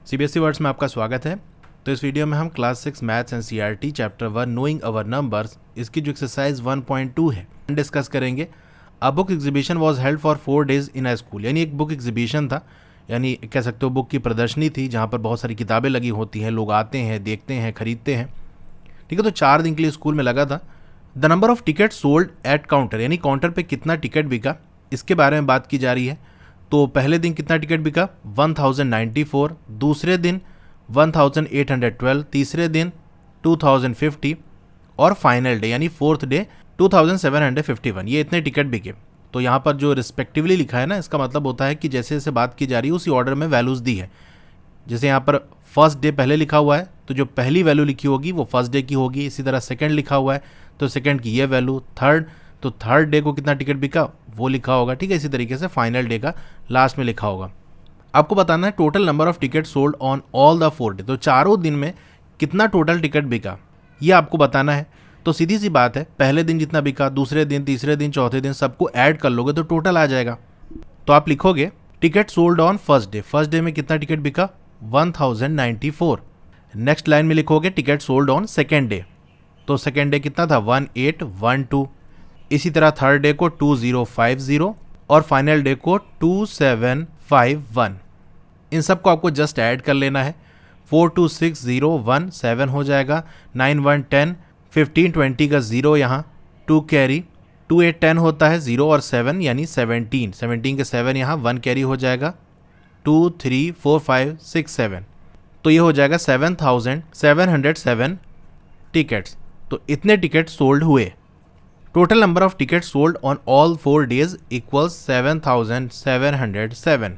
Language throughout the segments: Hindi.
सीबीएसई वर्ड्स में आपका स्वागत है। तो इस वीडियो में हम class 6 maths NCERT chapter 1 knowing our numbers इसकी जो एक्सरसाइज 1.2 है डिस्कस करेंगे। A book exhibition was held for 4 days in a school, यानी एक बुक एग्जीबिशन था, यानी कह सकते हो बुक की प्रदर्शनी थी जहाँ पर बहुत सारी किताबें लगी होती हैं, लोग आते हैं, देखते हैं, खरीदते हैं। ठीक है, तो 4 दिन के लिए स्कूल में लगा था। The number of ticket sold at counter, यानी काउंटर पे कितना टिकट बिका, इसके बारे में बात की जा रही है। तो पहले दिन कितना टिकट बिका 1094, दूसरे दिन 1812, तीसरे दिन 2050 और फाइनल डे यानी फोर्थ डे 2751। ये इतने टिकट बिके। तो यहाँ पर जो रिस्पेक्टिवली लिखा है ना, इसका मतलब होता है कि जैसे जैसे बात की जा रही है उसी ऑर्डर में वैल्यूज़ दी है। जैसे यहाँ पर फर्स्ट डे पहले लिखा हुआ है तो जो पहली वैल्यू लिखी होगी वो फर्स्ट डे की होगी। इसी तरह सेकंड लिखा हुआ है तो सेकंड की ये वैल्यू, थर्ड तो थर्ड डे को कितना टिकट बिका वो लिखा होगा। ठीक है, इसी तरीके से फाइनल डे का लास्ट में लिखा होगा। आपको बताना है total number of ticket sold on all the 4 day, तो चारों दिन में कितना टोटल टिकट बिका ये आपको बताना है। तो सीधी सी बात है, पहले दिन जितना बिका, दूसरे दिन, तीसरे दिन, चौथे दिन सबको ऐड कर लोगे तो टोटल आ जाएगा। तो आप लिखोगे ticket sold on first day, first day में कितना टिकट बिका 1094। नेक्स्ट लाइन में लिखोगे ticket sold on second day, तो सेकेंड डे कितना था 1812। इसी तरह थर्ड डे को 2050 और फाइनल डे को 2751। इन सबको आपको जस्ट ऐड कर लेना है। 426017 हो जाएगा, 9110, 1520 का 0 यहाँ, 2 कैरी, 2810 होता है 0 और 7 यानी 17 के 7 यहाँ 1 कैरी हो जाएगा, 2 3 4 5 6 7। तो ये हो जाएगा 7707 टिकट्स। तो इतने टिकट सोल्ड हुए। Total number of ticket sold on all 4 days equals 7707।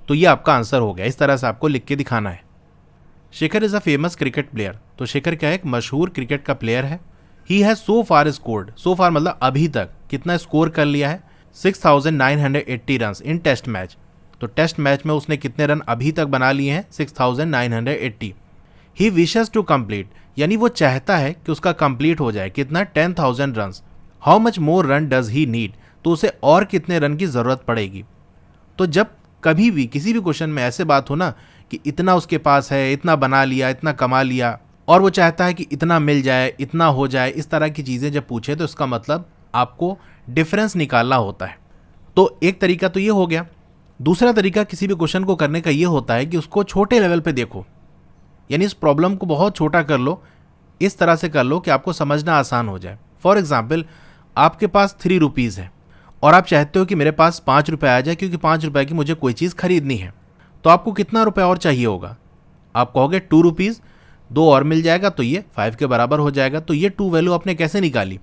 तो ये आपका आंसर हो गया। इस तरह से आपको लिख के दिखाना है। Shekhar is a famous cricket player, तो शेखर क्या है, एक मशहूर क्रिकेट का प्लेयर है। He has so far scored, सो फार मतलब अभी तक कितना स्कोर कर लिया है 6980 रन इन टेस्ट मैच। तो टेस्ट मैच में उसने कितने रन अभी तक बना लिए हैं 6980। ही विशेस टू कंप्लीट, यानी वो चाहता है कि उसका कंप्लीट हो जाए कितना 10,000 run. How much more run does he need, तो उसे और कितने रन की ज़रूरत पड़ेगी। तो जब कभी भी किसी भी क्वेश्चन में ऐसे बात हो ना कि इतना उसके पास है, इतना बना लिया, इतना कमा लिया, और वो चाहता है कि इतना मिल जाए, इतना हो जाए, इस तरह की चीज़ें जब पूछे तो इसका मतलब आपको डिफरेंस निकालना होता है। तो एक तरीका तो ये हो गया। दूसरा तरीका किसी भी क्वेश्चन को करने का ये होता है कि उसको छोटे लेवल पे देखो, यानी इस प्रॉब्लम को बहुत छोटा कर लो, इस तरह से कर लो कि आपको समझना आसान हो जाए। फॉर एग्जाम्पल, आपके पास 3 रुपीज़ है और आप चाहते हो कि मेरे पास 5 रुपये आ जाए क्योंकि 5 रुपये की मुझे कोई चीज़ खरीदनी है। तो आपको कितना रुपये और चाहिए होगा, आप कहोगे 2 रुपीज़, 2 और मिल जाएगा तो ये 5 के बराबर हो जाएगा। तो ये 2 वैल्यू आपने कैसे निकाली,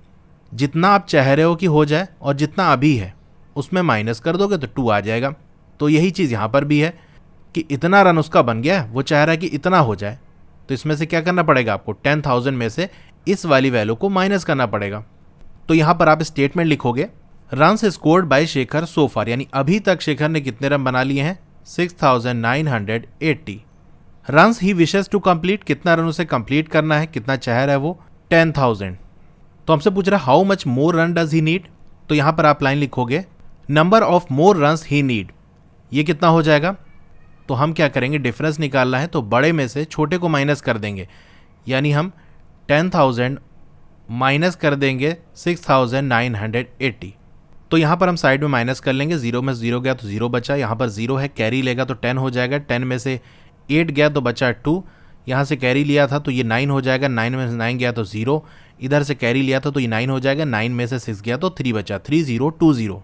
जितना आप चाह रहे हो कि हो जाए और जितना अभी है उसमें माइनस कर दोगे तो 2 आ जाएगा। तो यही चीज़ यहाँ पर भी है कि इतना रन उसका बन गया, वो चाह रहा है कि इतना हो जाए, तो इसमें से क्या करना पड़ेगा आपको 10,000 में से इस वाली वैल्यू को माइनस करना पड़ेगा। तो यहाँ पर आप स्टेटमेंट लिखोगे रन्स स्कोर्ड बाय शेखर सो फार, यानी अभी तक शेखर ने कितने रन बना लिए हैं 6980। Runs he wishes to complete, कितना रन उसे कंप्लीट करना है, कितना चाह रहा है वो 10,000। तो हमसे पूछ रहा है how much more run does he need, तो यहाँ पर आप लाइन लिखोगे number of more runs he need. ये कितना हो जाएगा, तो हम क्या करेंगे, डिफरेंस निकालना है तो बड़े में से छोटे को माइनस कर देंगे, यानी हम 10,000 माइनस कर देंगे 6980। तो यहाँ पर हम साइड में माइनस कर लेंगे, 0 में 0 गया तो 0 बचा, यहाँ पर 0 है, कैरी लेगा तो 10 हो जाएगा, 10 में से 8 गया तो बचा 2, यहाँ से कैरी लिया था तो ये 9 हो जाएगा, 9 में से 9 गया तो 0, इधर से कैरी लिया था तो ये 9 हो जाएगा, 9 में से 6 गया तो 3 बचा, 3020।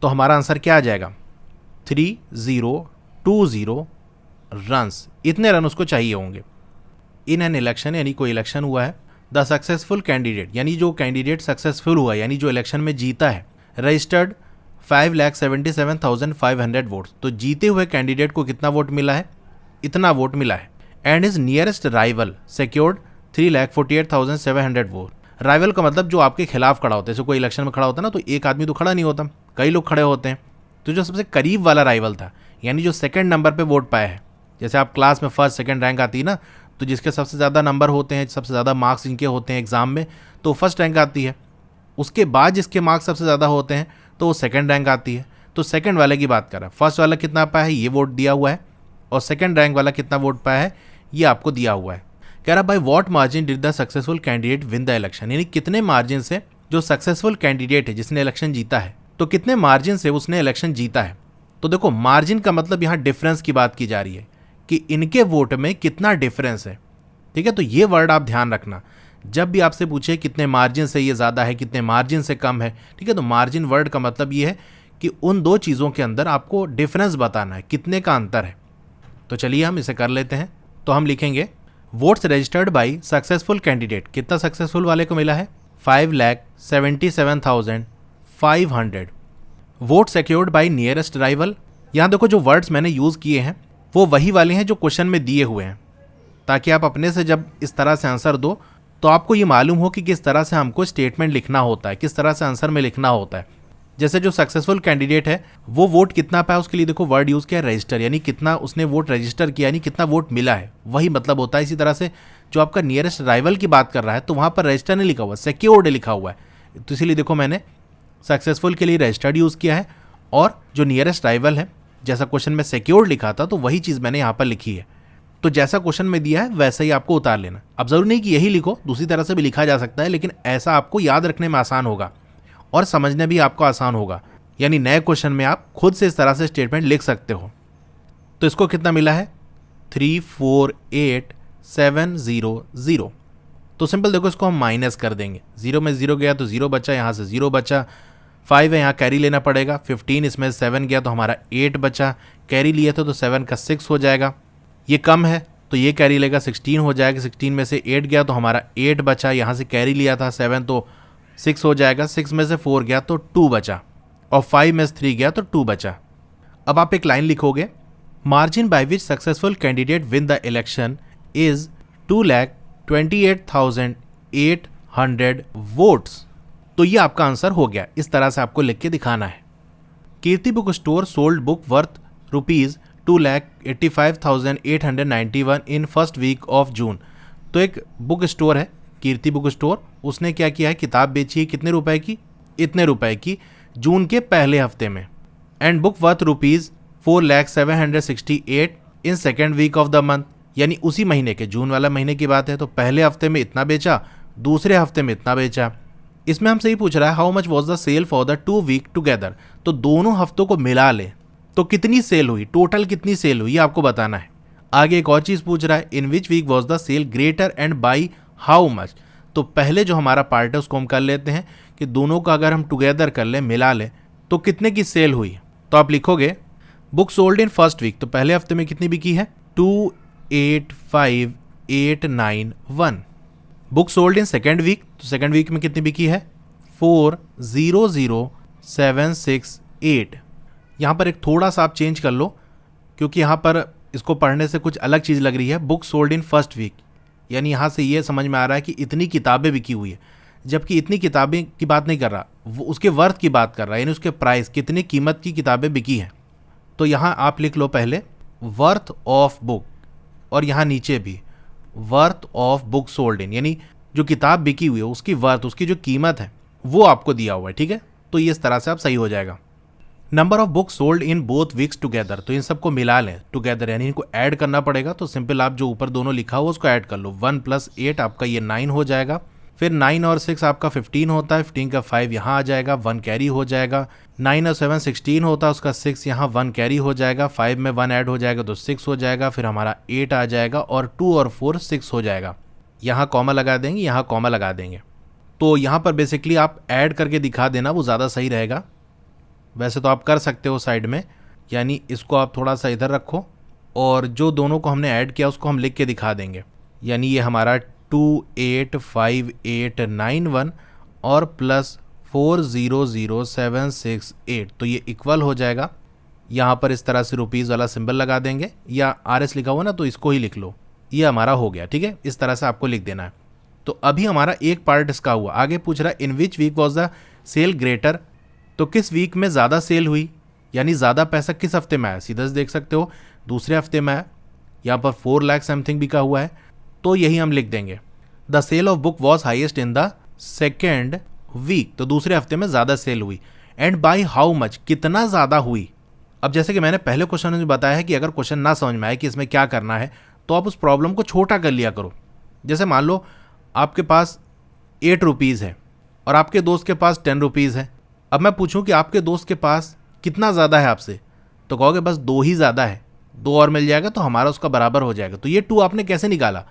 तो हमारा आंसर क्या आ जाएगा 3020 रन्स, इतने रन उसको चाहिए होंगे। इन एन इलेक्शन, यानी कोई इलेक्शन हुआ है, द सक्सेसफुल कैंडिडेट, यानी जो कैंडिडेट सक्सेसफुल हुआ, यानी जो इलेक्शन में जीता है, रजिस्टर्ड 5,77,500 वोट्स, तो जीते हुए कैंडिडेट को कितना वोट मिला है, इतना वोट मिला है। And his nearest rival secured 3,48,700 vote. Rival का मतलब जो आपके खिलाफ खड़ा होता है, जैसे कोई इलेक्शन में खड़ा होता है ना तो एक आदमी तो खड़ा नहीं होता, कई लोग खड़े होते हैं। तो जो सबसे करीब वाला राइवल था, यानी जो सेकंड नंबर पे वोट पाया है, जैसे आप क्लास में फर्स्ट सेकंड रैंक आती है ना, तो जिसके सबसे ज़्यादा नंबर होते हैं, सबसे ज़्यादा मार्क्स इनके होते हैं एग्ज़ाम में, तो फर्स्ट रैंक आती है। उसके बाद जिसके मार्क्स सबसे ज़्यादा होते हैं तो वो सेकंड रैंक आती है। तो सेकंड वाले की बात कर रहा है, फर्स्ट वाला कितना पाया है ये वोट दिया हुआ है, और सेकंड रैंक वाला कितना वोट पाया है ये आपको दिया हुआ है। कह रहा भाई what margin did the successful candidate win the election, यानी कितने मार्जिन से जो सक्सेसफुल कैंडिडेट है जिसने इलेक्शन जीता है तो कितने मार्जिन से उसने इलेक्शन जीता है। तो देखो मार्जिन का मतलब यहाँ डिफरेंस की बात की जा रही है कि इनके वोट में कितना डिफरेंस है, ठीक है। तो ये वर्ड आप ध्यान रखना जब भी आपसे पूछे कितने मार्जिन से ये ज़्यादा है कितने मार्जिन से कम है, ठीक है। तो मार्जिन वर्ड का मतलब ये है कि उन दो चीज़ों के अंदर आपको डिफरेंस बताना है, कितने का अंतर है। तो चलिए हम इसे कर लेते हैं। तो हम लिखेंगे votes registered by successful candidate, कितना सक्सेसफुल वाले को मिला है 5,77,500। Vote secured by nearest rival, यहाँ देखो जो वर्ड्स मैंने यूज़ किए हैं वो वही वाले हैं जो क्वेश्चन में दिए हुए हैं, ताकि आप अपने से जब इस तरह से आंसर दो तो आपको ये मालूम हो कि किस तरह से हमको स्टेटमेंट लिखना होता है, किस तरह से आंसर में लिखना होता है। जैसे जो सक्सेसफुल कैंडिडेट है वो वोट कितना पाया उसके लिए देखो वर्ड यूज़ किया रजिस्टर, यानी कितना उसने वोट रजिस्टर किया, यानी कितना वोट मिला है, वही मतलब होता है। इसी तरह से जो आपका नियरेस्ट राइवल की बात कर रहा है तो वहाँ पर रजिस्टर नहीं लिखा हुआ, सिक्योर्ड लिखा हुआ है। तो इसीलिए देखो मैंने सक्सेसफुल के लिए रजिस्टर्ड यूज़ किया है और जो नियरेस्ट राइवल है जैसा क्वेश्चन में सिक्योर्ड लिखा था तो वही चीज़ मैंने यहाँ पर लिखी है। तो जैसा क्वेश्चन में दिया है वैसा ही आपको उतार लेना। अब जरूरी नहीं कि यही लिखो, दूसरी तरह से भी लिखा जा सकता है, लेकिन ऐसा आपको याद रखने में आसान होगा और समझने भी आपको आसान होगा। यानी नए क्वेश्चन में आप खुद से इस तरह से स्टेटमेंट लिख सकते हो। तो इसको कितना मिला है 348,700। तो सिंपल देखो इसको हम माइनस कर देंगे, 0 में 0 गया तो 0 बचा, यहाँ से 0 बचा, 5 है यहाँ कैरी लेना पड़ेगा, 15 इसमें 7 गया तो हमारा 8 बचा, कैरी लिया था तो 7 का 6 हो जाएगा। ये कम है तो ये कैरी लेगा 16 हो जाएगा, 16 में से 8 गया तो हमारा 8 बचा, यहाँ से कैरी लिया था 7 तो 6 हो जाएगा, 6 में से 4 गया तो 2 बचा और 5 में से 3 गया तो 2 बचा। अब आप एक लाइन लिखोगे margin by which successful candidate win the election is 2,28,800 votes. तो ये आपका आंसर हो गया। इस तरह से आपको लिख के दिखाना है। Kirti book store sold book worth ₹2,85,891 in first week of June. तो एक बुक स्टोर है कीर्ति बुक स्टोर, उसने क्या किया है किताब बेची है कितने रुपए की, इतने रुपए की जून के पहले हफ्ते में। And book worth ₹4,07,68 in second week of the month, यानी उसी महीने के जून वाला महीने की बात है। तो पहले हफ्ते में इतना बेचा, दूसरे हफ्ते में इतना बेचा। इसमें हमसे ही पूछ रहा है how much was the sale for the 2 week together. तो दोनों हफ्तों को मिला ले तो कितनी सेल हुई, टोटल कितनी सेल हुई, ये आपको बताना है। आगे एक और चीज़ पूछ रहा है in which week was the sale greater and by how much. तो पहले जो हमारा पार्ट है उसको हम कर लेते हैं कि दोनों का अगर हम टुगेदर कर लें, मिला लें, तो कितने की सेल हुई। तो आप लिखोगे book sold in first week, तो पहले हफ्ते में कितनी बिकी है 285,891। Book sold in second week, तो सेकेंड वीक में कितनी बिकी है 400,768। यहाँ पर एक थोड़ा सा आप चेंज कर लो क्योंकि यहाँ पर इसको पढ़ने से कुछ अलग चीज़ लग रही है। Book sold in first week, यानी यहाँ से ये समझ में आ रहा है कि इतनी किताबें बिकी हुई है, जबकि इतनी किताबें की बात नहीं कर रहा, वो उसके वर्थ की बात कर रहा है, यानी उसके प्राइस, कितनी कीमत की किताबें बिकी हैं। तो यहाँ आप लिख लो पहले वर्थ ऑफ बुक और यहाँ नीचे भी वर्थ ऑफ बुक सोल्ड इन, यानी जो किताब बिकी हुई है उसकी वर्थ, उसकी जो कीमत है वो आपको दिया हुआ है, ठीक है। तो ये इस तरह से आप सही हो जाएगा। Number of book sold in both weeks together, तो इन सबको मिला लें टुगेदर, यानी इनको ऐड करना पड़ेगा। तो सिंपल आप जो ऊपर दोनों लिखा हुआ उसको ऐड कर लो, 1 + 8 आपका ये 9 हो जाएगा। फिर 9 और 6 आपका 15 होता है, 15 का 5 यहाँ आ जाएगा, 1 कैरी हो जाएगा। 9 और 7 16 होता है, उसका 6 यहाँ 1 कैरी हो जाएगा, 5 में 1 ऐड हो जाएगा तो 6 हो जाएगा। फिर हमारा 8 आ जाएगा और 2 और 4 6 हो जाएगा। यहाँ कॉमा लगा देंगे, यहाँ कॉमा लगा देंगे। तो यहाँ पर बेसिकली आप ऐड करके दिखा देना, वो ज़्यादा सही रहेगा। वैसे तो आप कर सकते हो साइड में, यानी इसको आप थोड़ा सा इधर रखो और जो दोनों को हमने ऐड किया उसको हम लिख के दिखा देंगे। यानी ये हमारा 285,891 और प्लस 400,768, तो ये इक्वल हो जाएगा। यहाँ पर इस तरह से रुपीज़ वाला सिंबल लगा देंगे, या RS लिखा हुआ ना तो इसको ही लिख लो, ये हमारा हो गया, ठीक है। इस तरह से आपको लिख देना है। तो अभी हमारा एक पार्ट इसका हुआ। आगे पूछ रहा है in which week was the sale greater, तो किस वीक में ज़्यादा सेल हुई, यानी ज़्यादा पैसा किस हफ्ते में आया। सीधा देख सकते हो दूसरे हफ्ते में आया, यहाँ पर 4 लाख समथिंग बिका हुआ है, तो यही हम लिख देंगे। The sale of book was highest in the second week, तो दूसरे हफ्ते में ज़्यादा सेल हुई। एंड बाई हाउ मच, कितना ज़्यादा हुई, अब जैसे कि मैंने पहले क्वेश्चन में बताया है कि अगर क्वेश्चन ना समझ में आए कि इसमें क्या करना है तो आप उस प्रॉब्लम को छोटा कर लिया करो। जैसे मान लो आपके पास 8 रुपीज़ है और आपके दोस्त के पास 10 रुपीज़ है। अब मैं पूछूं कि आपके दोस्त के पास कितना ज़्यादा है आपसे, तो कहोगे बस 2 ही ज़्यादा है, 2 और मिल जाएगा तो हमारा उसका बराबर हो जाएगा। तो ये 2 आपने कैसे निकाला,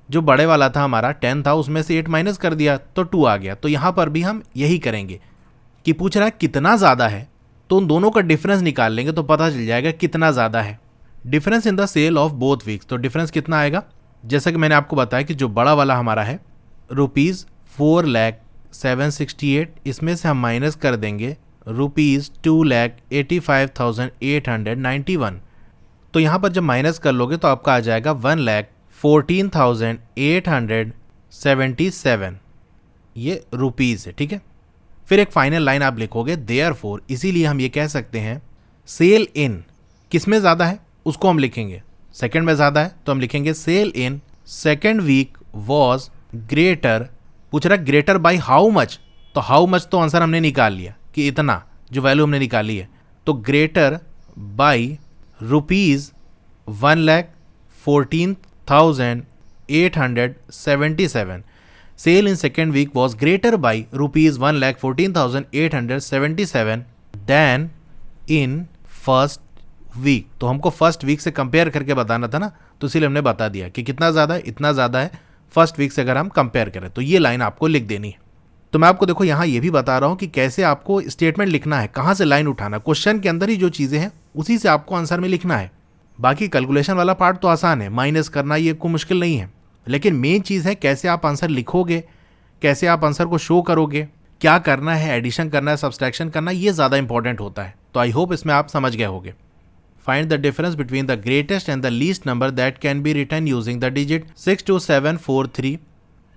जो बड़े वाला था हमारा 10 था उसमें से 8 माइनस कर दिया तो 2 आ गया। तो यहाँ पर भी हम यही करेंगे कि पूछ रहा है कितना ज़्यादा है, तो उन दोनों का डिफरेंस निकाल लेंगे तो पता चल जाएगा कितना ज़्यादा है। Difference in the sale of both weeks, तो डिफरेंस कितना आएगा, जैसा कि मैंने आपको बताया कि जो बड़ा वाला हमारा है ₹4,0768, इसमें से हम माइनस कर देंगे ₹2,85,891। तो यहाँ पर जब माइनस कर लोगे तो आपका आ जाएगा 1,14,877, ये रुपीज़ है, ठीक है। फिर एक फाइनल लाइन आप लिखोगे देयरफॉर, इसीलिए हम ये कह सकते हैं सेल इन किस में ज़्यादा है उसको हम लिखेंगे सेकंड में ज़्यादा है तो हम लिखेंगे sale in second week was greater. पूछ रहा ग्रेटर बाई हाउ मच, तो हाउ मच तो आंसर हमने निकाल लिया कि इतना, जो वैल्यू हमने निकाली है। तो greater by ₹1,14,877। Sale in second week was greater by ₹1,14,877 than in first week. तो हमको फर्स्ट वीक से कंपेयर करके बताना था ना, तो इसीलिए हमने बता दिया कि कितना ज़्यादा है, इतना ज़्यादा है फर्स्ट वीक से अगर हम कंपेयर करें। तो ये लाइन आपको लिख देनी है। तो मैं आपको देखो यहाँ ये भी बता रहा हूँ कि कैसे आपको स्टेटमेंट लिखना है, कहाँ से लाइन उठाना। क्वेश्चन के अंदर ही जो चीज़ें हैं उसी से आपको आंसर में लिखना है। बाकी कैलकुलेशन वाला पार्ट तो आसान है, माइनस करना ये कोई मुश्किल नहीं है, लेकिन मेन चीज़ है कैसे आप आंसर लिखोगे, कैसे आप आंसर को शो करोगे, क्या करना है, एडिशन करना है, सब्सट्रैक्शन करना है, ये ज़्यादा इंपॉर्टेंट होता है। तो आई होप इसमें आप समझ गए होगे। Find the difference between the greatest and the least number that can be written using the digit 62743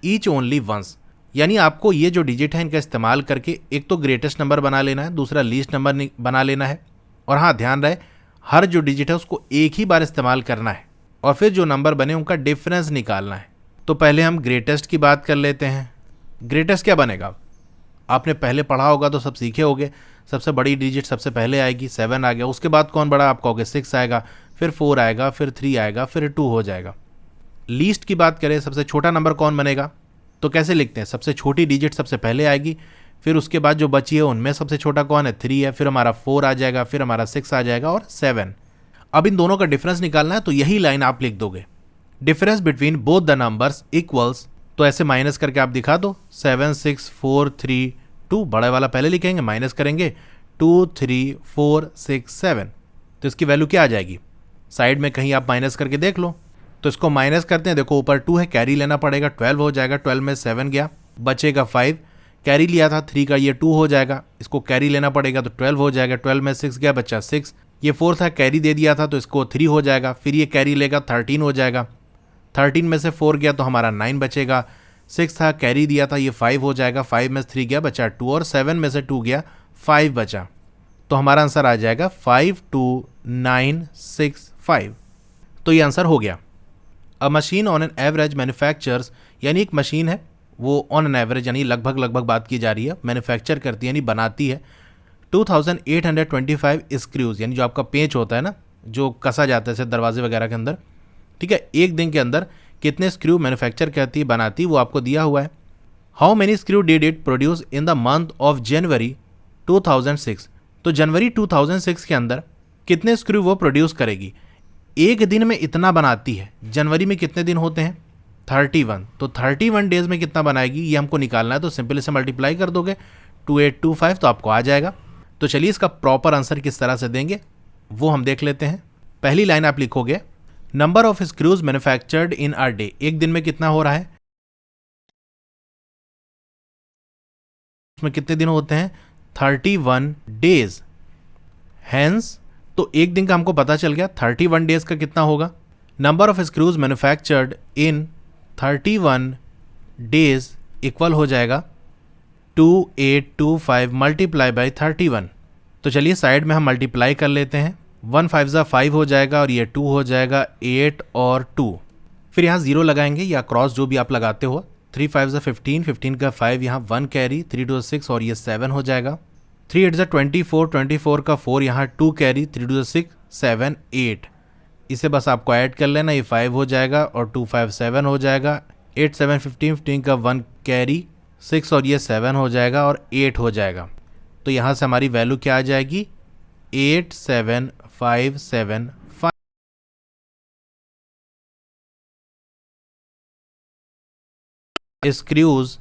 each only once. यानी आपको ये जो डिजिट है इनका इस्तेमाल करके एक तो ग्रेटेस्ट नंबर बना लेना है, दूसरा लीस्ट नंबर बना लेना है। और हाँ, ध्यान रहे हर जो डिजिट है उसको एक ही बार इस्तेमाल करना है और फिर जो नंबर बने उनका डिफरेंस निकालना है। तो पहले हम ग्रेटेस्ट की बात कर लेते हैं। ग्रेटेस्ट क्या बनेगा, आपने पहले पढ़ा होगा तो सब सीखे होगे। सबसे बड़ी डिजिट सबसे पहले आएगी, 7 आ गया। उसके बाद कौन बड़ा, आप कहोगे 6 आएगा, फिर 4 आएगा, फिर 3 आएगा, फिर 2 हो जाएगा। लीस्ट की बात करें, सबसे छोटा नंबर कौन बनेगा, तो कैसे लिखते हैं, सबसे छोटी डिजिट सबसे पहले आएगी, फिर उसके बाद जो बची है उनमें सबसे छोटा कौन है, 3 है, फिर हमारा 4 आ जाएगा, फिर हमारा 6 आ जाएगा और 7। अब इन दोनों का डिफरेंस निकालना है तो यही लाइन आप लिख दोगे, difference between both the numbers equals. तो ऐसे माइनस करके आप दिखा दो 7 6 4 3 2, बड़ा वाला पहले लिखेंगे, माइनस करेंगे 2 3 4 6 7। तो इसकी वैल्यू क्या आ जाएगी, साइड में कहीं आप माइनस करके देख लो। तो इसको माइनस करते हैं, देखो ऊपर 2 है, कैरी लेना पड़ेगा, 12 हो जाएगा, 12 में 7 गया, बचेगा 5, कैरी लिया था 3 का, ये 2 हो जाएगा, इसको कैरी लेना पड़ेगा तो 12 हो जाएगा, 12 में 6 गया, बचा 6, ये 4 था, कैरी दे दिया था तो इसको 3 हो जाएगा, फिर ये कैरी लेगा 13 हो जाएगा, 13 में से 4 गया तो हमारा 9 बचेगा, 6 था, कैरी दिया था, ये 5 हो जाएगा, 5 में 3 गया, बचा 2 और 7 में से 2 गया, 5 बचा। तो हमारा आंसर आ जाएगा 52965। तो ये आंसर हो गया। A machine on an average manufactures, यानी एक मशीन है वो ऑन एन एवरेज यानी लगभग बात की जा रही है, मैन्युफैक्चर करती है यानी बनाती है 2825 स्क्रूज, यानी जो आपका पेंच होता है ना, जो कसा जाता है जैसे दरवाजे वगैरह के अंदर, ठीक है। एक दिन के अंदर कितने स्क्रू मैन्युफैक्चर करती है, बनाती, वो आपको दिया हुआ है। How many screw did it produce in the month of January 2006। तो जनवरी 2006 के अंदर कितने स्क्रू वो प्रोड्यूस करेगी। एक दिन में इतना बनाती है, जनवरी में कितने दिन होते हैं 31, तो 31 डेज में कितना बनाएगी ये हमको निकालना है। तो सिंपल से मल्टीप्लाई कर दोगे 2825 तो आपको आ जाएगा। तो चलिए इसका प्रॉपर आंसर किस तरह से देंगे वो हम देख लेते हैं। पहली लाइन आप लिखोगे number of screws manufactured in a day, एक दिन में कितना हो रहा है, उसमें कितने दिन होते हैं 31 डेज। हैंस तो एक दिन का हमको पता चल गया, 31 डेज का कितना होगा, number of screws manufactured in 31 days equal हो जाएगा 2825 मल्टीप्लाई बाई 31। तो चलिए साइड में हम मल्टीप्लाई कर लेते हैं, 1 5 5 हो जाएगा और ये 2 हो जाएगा, 8 और 2, फिर यहाँ 0 लगाएंगे या क्रॉस जो भी आप लगाते हो, 3 5 15, 15 का 5, यहाँ 1 कैरी, 3 2 6 और ये 7 हो जाएगा। 3 8 24, 24 का 4 यहाँ 2 कैरी, 3 2 6 7 8, इसे बस आपको ऐड कर लेना, ये 5 हो जाएगा और 2 5 7 हो जाएगा। 8 7 15, 15 का 1 कैरी 6 और ये 7 हो जाएगा और 8 हो जाएगा। तो यहाँ से हमारी वैल्यू क्या आ जाएगी 8 7 5 7 5। Screws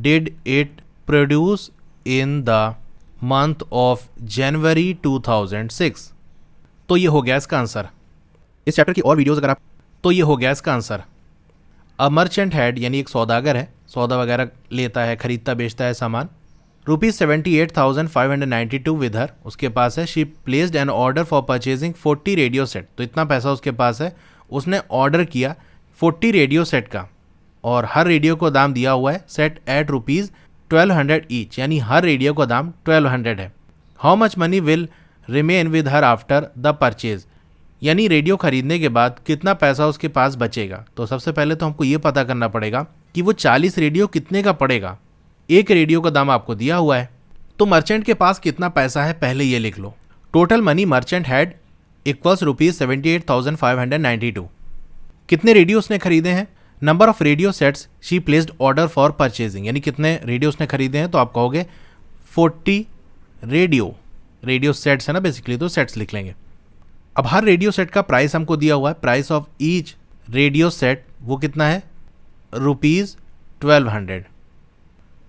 did it produce in the month of January 2006? तो ये हो गया इसका आंसर। इस चैप्टर की और वीडियोस अगर आप, तो ये हो गया इसका आंसर। अ मर्चेंट हैड, यानी एक सौदागर है, सौदा वगैरह लेता है, खरीदता बेचता है सामान। ₹78,592 विद हर, उसके पास है। She placed an order for purchasing 40 radio set, तो इतना पैसा उसके पास है, उसने ऑर्डर किया 40 रेडियो सेट का, और हर रेडियो को दाम दिया हुआ है सेट एट ₹1200 ईच, यानी हर रेडियो का दाम 1200 है। How much money will remain with her after the purchase, यानी रेडियो खरीदने के बाद कितना पैसा उसके पास बचेगा। तो सबसे पहले तो हमको ये पता करना पड़ेगा कि वो 40 रेडियो कितने का पड़ेगा। एक रेडियो का दाम आपको दिया हुआ है, तो मर्चेंट के पास कितना पैसा है पहले ये लिख लो। Total money merchant had equals ₹78,592। कितने रेडियो उसने खरीदे हैं, number of radio sets she placed order for purchasing, यानी कितने रेडियो उसने खरीदे हैं, तो आप कहोगे 40 रेडियो सेट्स है ना बेसिकली, तो सेट्स लिख लेंगे। अब हर रेडियो सेट का प्राइस हमको दिया हुआ है, price of each radio set वो कितना है ₹1200।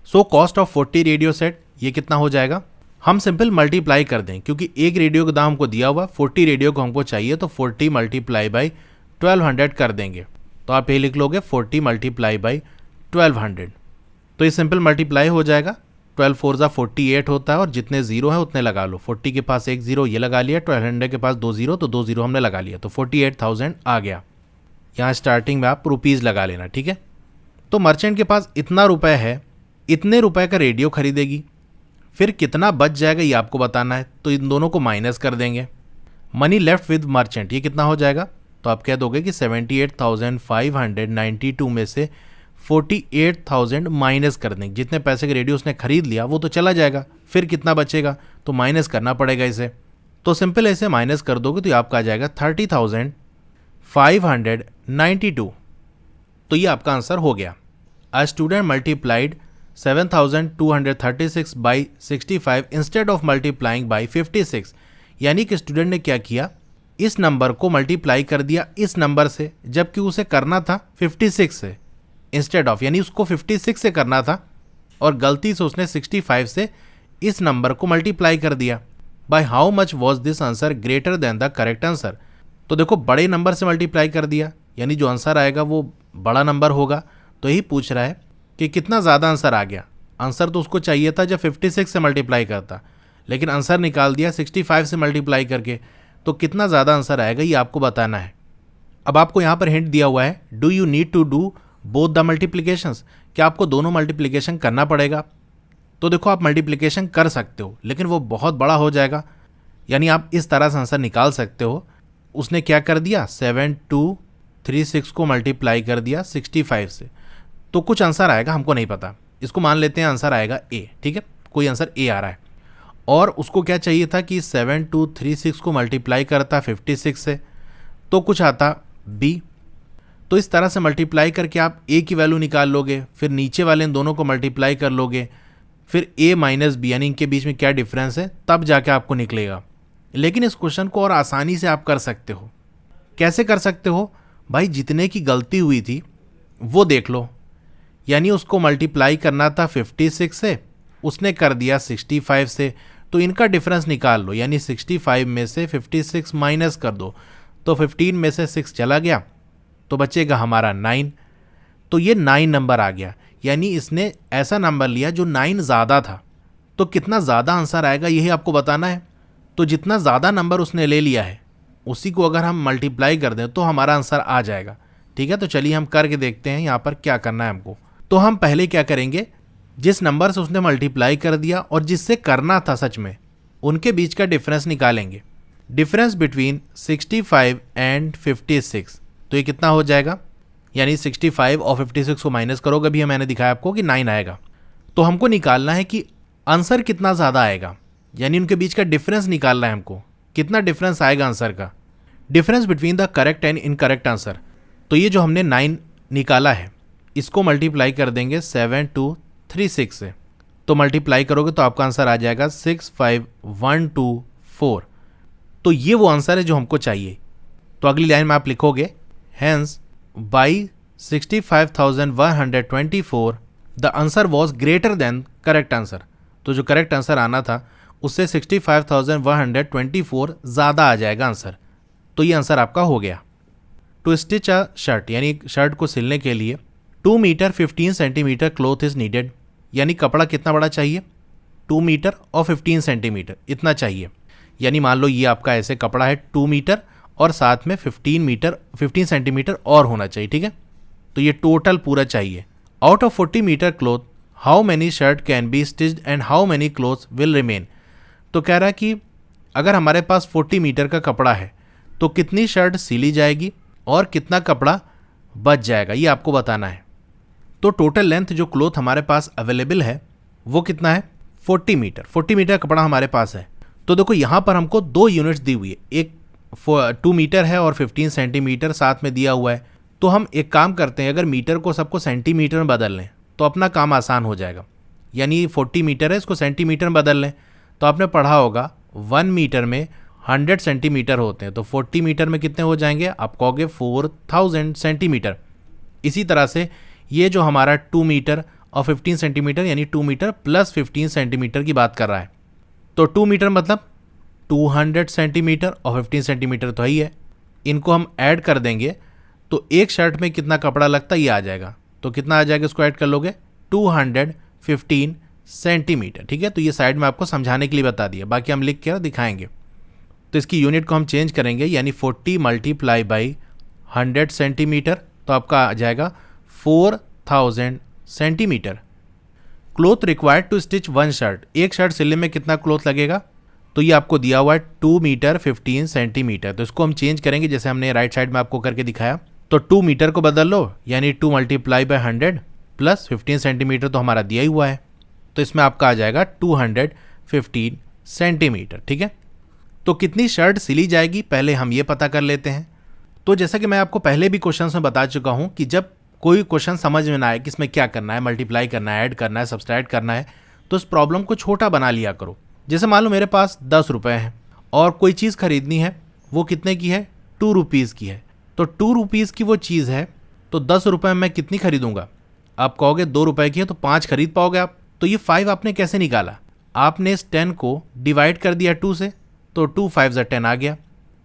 So cost of 40 radio set ये कितना हो जाएगा, हम सिंपल मल्टीप्लाई कर दें, क्योंकि एक रेडियो का दाम हमको दिया हुआ, 40 रेडियो को हमको चाहिए, तो 40 मल्टीप्लाई बाई 1200 कर देंगे। तो आप ये लिख लोगे 40 मल्टीप्लाई बाई 1200, तो ये सिंपल मल्टीप्लाई हो जाएगा। 12 4 48 होता है, और जितने जीरो हैं उतने लगा लो। 40 के पास एक जीरो ये लगा लिया, 1200 के पास 2 जीरो, तो 2 जीरो हमने लगा लिया, तो 48,000 आ गया। यहाँ स्टार्टिंग में आप रुपीज़ लगा लेना, ठीक है। तो मर्चेंट के पास इतना रुपए है, इतने रुपए का रेडियो खरीदेगी, फिर कितना बच जाएगा ये आपको बताना है, तो इन दोनों को माइनस कर देंगे। मनी लेफ्ट विद मर्चेंट ये कितना हो जाएगा, तो आप कह दोगे कि 78,592 में से 48,000 माइनस कर देंगे। जितने पैसे का रेडियो उसने खरीद लिया वो तो चला जाएगा, फिर कितना बचेगा, तो माइनस करना पड़ेगा इसे। तो सिंपल ऐसे माइनस कर दोगे तो आपका आ जाएगा 30,592। तो ये आपका आंसर हो गया। A student multiplied 7,236 by 65 instead of multiplying by 56, यानी कि स्टूडेंट ने क्या किया, इस नंबर को मल्टीप्लाई कर दिया इस नंबर से, जबकि उसे करना था 56 से इंस्टेड ऑफ, यानी उसको 56 से करना था और गलती से उसने 65 से इस नंबर को मल्टीप्लाई कर दिया। By how much was this answer greater than the correct answer, तो देखो बड़े नंबर से मल्टीप्लाई कर दिया, यानी जो आंसर आएगा वो बड़ा नंबर होगा। तो यही पूछ रहा है कि कितना ज़्यादा आंसर आ गया। आंसर तो उसको चाहिए था जब 56 से मल्टीप्लाई करता, लेकिन आंसर निकाल दिया 65 से मल्टीप्लाई करके, तो कितना ज़्यादा आंसर आएगा ये आपको बताना है। अब आपको यहाँ पर हिंट दिया हुआ है, do you need to do both the multiplications, क्या आपको दोनों मल्टीप्लिकेशन करना पड़ेगा। तो देखो आप मल्टीप्लिकेशन कर सकते हो, लेकिन वो बहुत बड़ा हो जाएगा, यानी आप इस तरह से आंसर निकाल सकते हो। उसने क्या कर दिया, 7236 को मल्टीप्लाई कर दिया 65 से, तो कुछ आंसर आएगा, हमको नहीं पता, इसको मान लेते हैं आंसर आएगा ए, ठीक है, कोई आंसर ए आ रहा है। और उसको क्या चाहिए था कि 7236 को मल्टीप्लाई करता 56 से, तो कुछ आता बी। तो इस तरह से मल्टीप्लाई करके आप ए की वैल्यू निकाल लोगे, फिर नीचे वाले इन दोनों को मल्टीप्लाई कर लोगे, फिर ए माइनस बी, यानी इनके बीच में क्या डिफरेंस है, तब जाके आपको निकलेगा। लेकिन इस क्वेश्चन को और आसानी से आप कर सकते हो। कैसे कर सकते हो भाई, जितने की गलती हुई थी वो देख लो, यानी उसको मल्टीप्लाई करना था 56 से, उसने कर दिया 65 से, तो इनका डिफरेंस निकाल लो, यानी 65 में से 56 माइनस कर दो, तो 15 में से 6 चला गया, तो बचेगा हमारा 9। तो ये 9 नंबर आ गया, यानी इसने ऐसा नंबर लिया जो 9 ज़्यादा था। तो कितना ज़्यादा आंसर आएगा यही आपको बताना है। तो जितना ज़्यादा नंबर उसने ले लिया है उसी को अगर हम मल्टीप्लाई कर दें तो हमारा आंसर आ जाएगा, ठीक है। तो चलिए हम करके देखते हैं यहाँ पर क्या करना है हमको। तो हम पहले क्या करेंगे, जिस नंबर से उसने मल्टीप्लाई कर दिया और जिससे करना था सच में, उनके बीच का डिफरेंस निकालेंगे। डिफरेंस बिटवीन 65 एंड 56, तो ये कितना हो जाएगा, यानी 65 और 56 को माइनस करोगे, अभी मैंने दिखाया आपको कि 9 आएगा। तो हमको निकालना है कि आंसर कितना ज़्यादा आएगा, यानी उनके बीच का डिफरेंस निकालना है हमको। कितना डिफरेंस आएगा आंसर का, difference between the correct and incorrect answer. तो ये जो हमने 9 निकाला है इसको मल्टीप्लाई कर देंगे 7236 से, तो मल्टीप्लाई करोगे तो आपका आंसर आ जाएगा 65124। तो ये वो आंसर है जो हमको चाहिए। तो अगली लाइन में आप लिखोगे hence by 65,124 the answer was greater than correct answer. तो जो करेक्ट आंसर आना था उससे 65,124 ज़्यादा आ जाएगा आंसर। तो ये आंसर आपका हो गया। टू स्टिच अ शर्ट, यानी शर्ट को सिलने के लिए 2 metre 15 centimetre cloth is needed. यानी कपड़ा कितना बड़ा चाहिए, 2 मीटर और 15 सेंटीमीटर इतना चाहिए। यानी मान लो ये आपका ऐसे कपड़ा है 2 मीटर और साथ में 15 सेंटीमीटर और होना चाहिए, ठीक है। तो ये टोटल पूरा चाहिए। Out of 40 metre cloth how many shirt can be stitched and how many cloths will remain. तो कह रहा है कि अगर हमारे पास 40 मीटर का कपड़ा है तो कितनी शर्ट सिली जाएगी और कितना कपड़ा बच जाएगा, ये आपको बताना है। तो टोटल लेंथ जो क्लॉथ हमारे पास अवेलेबल है वो कितना है, 40 मीटर। 40 मीटर कपड़ा हमारे पास है। तो देखो यहाँ पर हमको 2 यूनिट्स दी हुई है, एक 2 मीटर है और 15 सेंटीमीटर साथ में दिया हुआ है। तो हम एक काम करते हैं, अगर मीटर को सबको सेंटीमीटर में बदल लें तो अपना काम आसान हो जाएगा। यानी 40 मीटर है, इसको सेंटीमीटर में बदल लें। तो आपने पढ़ा होगा 1 मीटर में 100 सेंटीमीटर होते हैं, तो 40 मीटर में कितने हो जाएंगे, आप कहोगे 4000 सेंटीमीटर। इसी तरह से ये जो हमारा 2 मीटर और 15 सेंटीमीटर यानी 2 मीटर प्लस 15 सेंटीमीटर की बात कर रहा है। तो 2 मीटर मतलब 200 सेंटीमीटर और 15 सेंटीमीटर तो ही है। इनको हम ऐड कर देंगे तो एक शर्ट में कितना कपड़ा लगता है ये आ जाएगा। तो कितना आ जाएगा, इसको ऐड कर लोगे 215 सेंटीमीटर, ठीक है। तो ये साइड में आपको समझाने के लिए बता दिया, बाकी हम लिख के दिखाएंगे। तो इसकी यूनिट को हम चेंज करेंगे, यानी 40 मल्टीप्लाई बाई 100 सेंटीमीटर, तो आपका आ जाएगा 4000 centimetre. Cloth required to stitch 1 shirt, एक शर्ट सिलने में कितना क्लॉथ लगेगा, तो ये आपको दिया हुआ है 2 मीटर 15 सेंटीमीटर। तो इसको हम चेंज करेंगे जैसे हमने राइट साइड में आपको करके दिखाया। तो 2 मीटर को बदल लो, यानी 2 मल्टीप्लाई बाई 100 प्लस 15 सेंटीमीटर तो हमारा दिया ही हुआ है। तो इसमें आपका आ जाएगा 215 सेंटीमीटर, ठीक है। तो कितनी शर्ट सिली जाएगी पहले हम ये पता कर लेते हैं। तो जैसा कि मैं आपको पहले भी क्वेश्चन में बता चुका हूँ कि जब कोई क्वेश्चन समझ में ना आए कि इसमें क्या करना है, मल्टीप्लाई करना है, ऐड करना है, सब्सट्रैक्ट करना है, तो इस प्रॉब्लम को छोटा बना लिया करो। जैसे मान लो मेरे पास 10 रुपये हैं और कोई चीज़ खरीदनी है, वो कितने की है, 2 रुपीज़ की है। तो 2 रुपीज़ की वो चीज़ है, तो 10 रुपये में मैं कितनी खरीदूंगा, आप कहोगे 2 रुपये की है तो 5 खरीद पाओगे आप। तो ये 5 आपने कैसे निकाला, आपने इस 10 को डिवाइड कर दिया 2 से, तो 2 5 10 आ गया।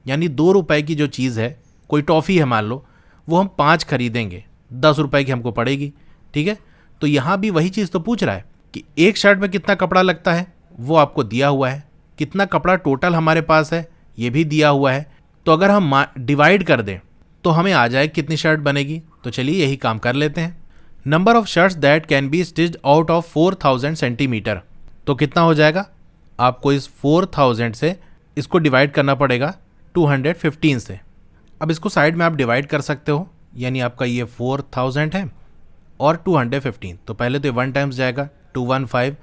यानी 2 रुपये की जो चीज़ है, कोई टॉफ़ी है मान लो, वो हम 5 खरीदेंगे, 10 रुपये की हमको पड़ेगी, ठीक है। तो यहाँ भी वही चीज़ तो पूछ रहा है कि एक शर्ट में कितना कपड़ा लगता है, वो आपको दिया हुआ है। कितना कपड़ा टोटल हमारे पास है, ये भी दिया हुआ है। तो अगर हम डिवाइड कर दें तो हमें आ जाए कितनी शर्ट बनेगी। तो चलिए यही काम कर लेते हैं। Number of shirts that can be stitched out of 4000 centimetre, तो कितना हो जाएगा, आपको इस 4000 से इसको डिवाइड करना पड़ेगा 215 से। अब इसको साइड में आप डिवाइड कर सकते हो, यानी आपका ये 4000 है और 215, तो पहले तो 1 टाइम्स जाएगा, 215